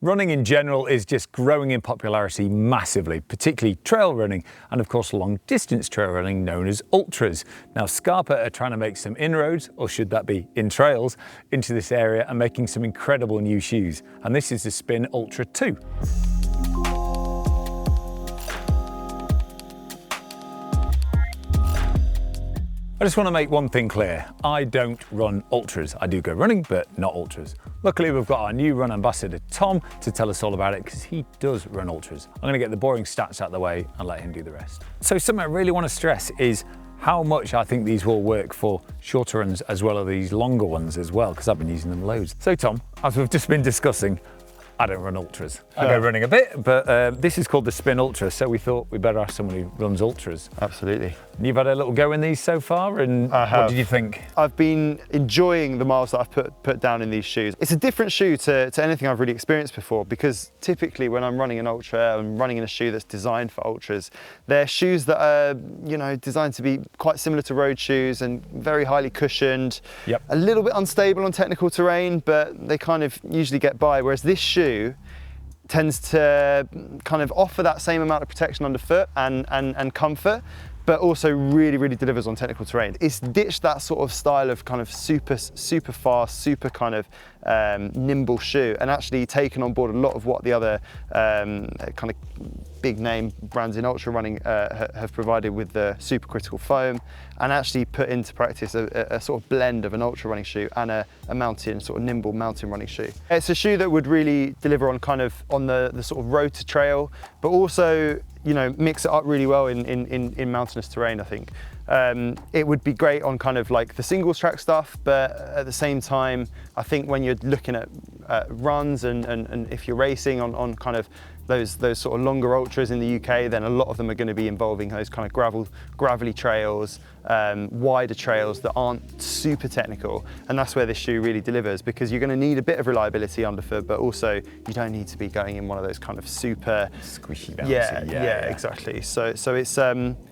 Running in general is just growing in popularity massively, particularly trail running and of course long distance trail running known as ultras. Now Scarpa are trying to make some inroads, or should that be in trails, into this area and making some incredible new shoes. And this is the Spin Ultra 2. I just want to make one thing clear. I don't run ultras. I do go running, but not ultras. Luckily, we've got our new run ambassador, Tom, to tell us all about it because he does run ultras. I'm going to get the boring stats out of the way and let him do the rest. So something I really want to stress is how much I think these will work for shorter runs as well as these longer ones as well, because I've been using them loads. So Tom, as we've just been discussing, I don't run ultras. I go running a bit, but this is called the Spin Ultra, so we thought we'd better ask someone who runs ultras. Absolutely. You've had a little go in these so far, and what did you think? I've been enjoying the miles that I've put down in these shoes. It's a different shoe to anything I've really experienced before, because typically when I'm running an ultra, I'm running in a shoe that's designed for ultras. They're shoes that are, designed to be quite similar to road shoes and very highly cushioned, a little bit unstable on technical terrain, but they kind of usually get by, whereas this shoe tends to kind of offer that same amount of protection underfoot and comfort, but also really delivers on technical terrain. It's ditched that sort of style of kind of super fast, super kind of nimble shoe, and actually taken on board a lot of what the other kind of big name brands in ultra running have provided with the supercritical foam, and actually put into practice a sort of blend of an ultra running shoe and a mountain, sort of nimble mountain running shoe. It's a shoe that would really deliver on kind of on the sort of road to trail, but also mix it up really well in mountainous terrain, I think. It would be great on kind of like the singles track stuff, but at the same time, I think when you're looking at runs and if you're racing on kind of those sort of longer ultras in the UK, then a lot of them are going to be involving those kind of gravelly trails, wider trails that aren't super technical, and that's where this shoe really delivers, because you're going to need a bit of reliability underfoot, but also you don't need to be going in one of those kind of super squishy, bouncy. Yeah, exactly. So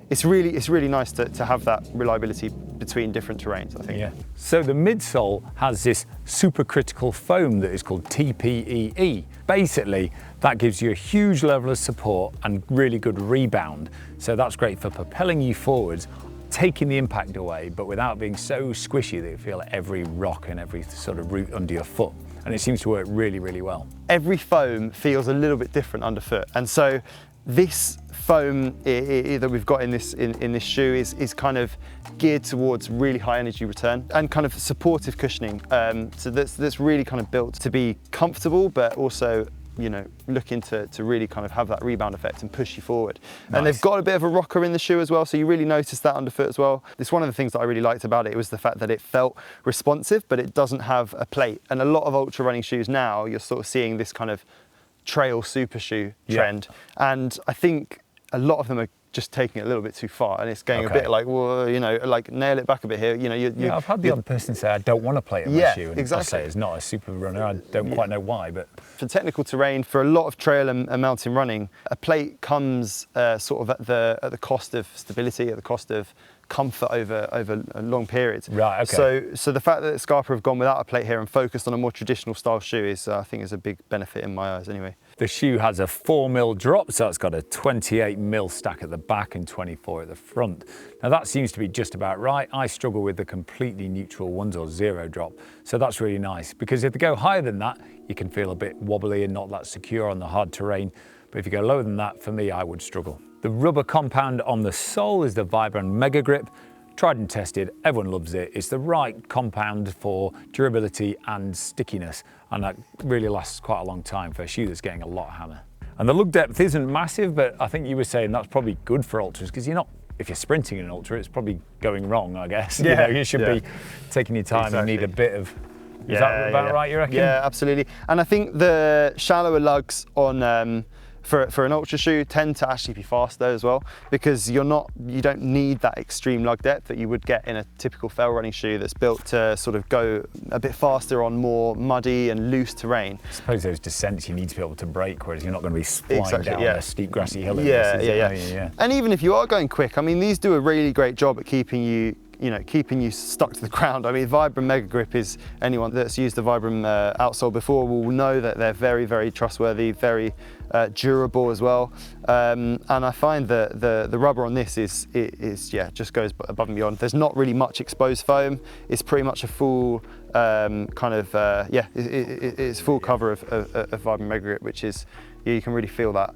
it's really nice to have that reliability between different terrains, I think. Yeah. So the midsole has this supercritical foam that is called TPEE. Basically, that gives you a huge level of support and really good rebound. So that's great for propelling you forwards, taking the impact away, but without being so squishy that you feel every rock and every sort of root under your foot. And it seems to work really well. Every foam feels a little bit different underfoot, and so this foam that we've got in this shoe is kind of geared towards really high energy return and kind of supportive cushioning. So that's really kind of built to be comfortable, but also looking to really kind of have that rebound effect and push you forward. Nice. And they've got a bit of a rocker in the shoe as well, so you really notice that underfoot as well. It's one of the things that I really liked about it was the fact that it felt responsive, but it doesn't have a plate. And a lot of ultra running shoes now, you're sort of seeing this kind of trail super shoe trend. And I think a lot of them are just taking it a little bit too far, and it's going a bit like, well, like nail it back a bit here. I've had the other person say, I don't want to plate in my shoe, and exactly. I say it's not a super runner. I don't quite know why, but for technical terrain, for a lot of trail and mountain running, a plate comes sort of at the cost of stability, at the cost of comfort over long periods. Right. Okay. So the fact that Scarpa have gone without a plate here and focused on a more traditional style shoe is, I think, is a big benefit in my eyes, anyway. The shoe has a 4mm drop, so it's got a 28mm stack at the back and 24 at the front. Now that seems to be just about right. I struggle with the completely neutral ones or 0 drop, so that's really nice, because if they go higher than that, you can feel a bit wobbly and not that secure on the hard terrain. But if you go lower than that, for me, I would struggle. The rubber compound on the sole is the Vibram Mega Grip. Tried and tested, everyone loves it. It's the right compound for durability and stickiness, and that really lasts quite a long time for a shoe that's getting a lot of hammer. And the lug depth isn't massive, but I think you were saying that's probably good for ultras, because if you're sprinting in an ultra, it's probably going wrong, I guess. You should be taking your time. Exactly. You need a bit of, is that about right, you reckon? Yeah, absolutely. And I think the shallower lugs on for an ultra shoe tend to actually be faster as well, because you don't need that extreme lug depth that you would get in a typical trail running shoe that's built to sort of go a bit faster on more muddy and loose terrain. I suppose those descents you need to be able to brake, whereas you're not going to be flying down a steep grassy hill. Yeah. And even if you are going quick, I mean, these do a really great job at keeping you keeping you stuck to the ground. I mean, Vibram Mega Grip is, anyone that's used the Vibram outsole before will know that they're very, very trustworthy, very durable as well. And I find that the rubber on this is just goes above and beyond. There's not really much exposed foam. It's pretty much a full it's full cover of Vibram Mega Grip, which is, you can really feel that.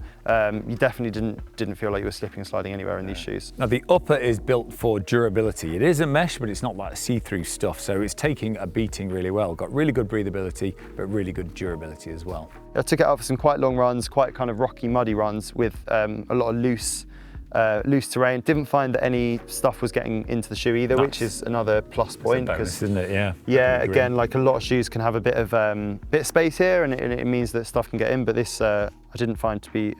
You definitely didn't feel like you were slipping and sliding anywhere in these shoes. Now the upper is built for durability. It is a mesh, but it's not like see-through stuff, so it's taking a beating really well. Got really good breathability, but really good durability as well. I took it out for some quite long runs, quite kind of rocky, muddy runs with a lot of loose terrain. Didn't find that any stuff was getting into the shoe either, which is another plus point. Because, isn't it? Yeah. Yeah. Again, like a lot of shoes can have a bit of space here, and it means that stuff can get in. But this, I didn't find to be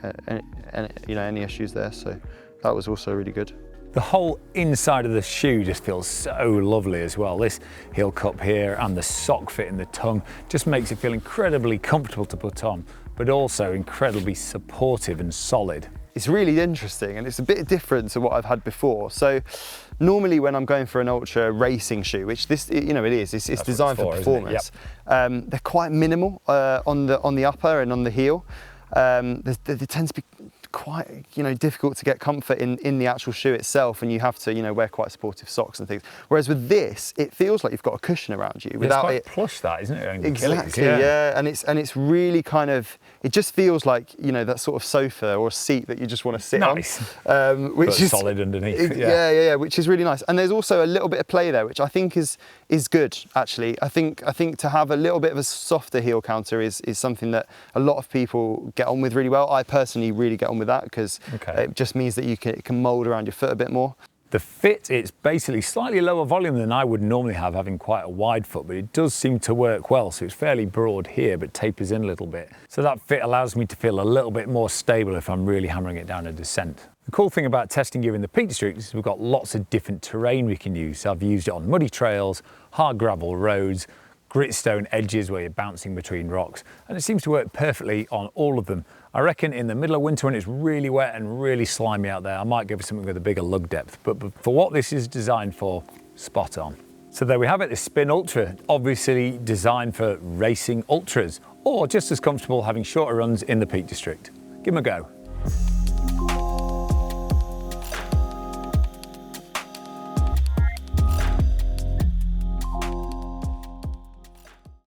any issues there. So that was also really good. The whole inside of the shoe just feels so lovely as well. This heel cup here and the sock fit in the tongue just makes it feel incredibly comfortable to put on, but also incredibly supportive and solid. It's really interesting, and it's a bit different to what I've had before. So normally when I'm going for an ultra racing shoe, which this, it is, it's designed for performance, they're quite minimal on the upper and on the heel. They tend to be quite difficult to get comfort in the actual shoe itself, and you have to wear quite supportive socks and things. Whereas with this, it feels like you've got a cushion around you without it's quite plush, that isn't it? Exactly, yeah. And it's really kind of, it just feels like that sort of sofa or seat that you just want to sit on, which is solid underneath. Yeah, which is really nice. And there's also a little bit of play there, which I think is good actually. I think to have a little bit of a softer heel counter is something that a lot of people get on with really well. I personally really get on with that because it just means that it can mold around your foot a bit more. The fit, it's basically slightly lower volume than I would normally have, having quite a wide foot, but it does seem to work well. So it's fairly broad here, but tapers in a little bit. So that fit allows me to feel a little bit more stable if I'm really hammering it down a descent. The cool thing about testing gear in the Peak District is we've got lots of different terrain we can use. So I've used it on muddy trails, hard gravel roads, gritstone edges where you're bouncing between rocks, and it seems to work perfectly on all of them. I reckon in the middle of winter when it's really wet and really slimy out there, I might give it something with a bigger lug depth, but for what this is designed for, spot on. So there we have it, the Spin Ultra, obviously designed for racing ultras, or just as comfortable having shorter runs in the Peak District. Give them a go.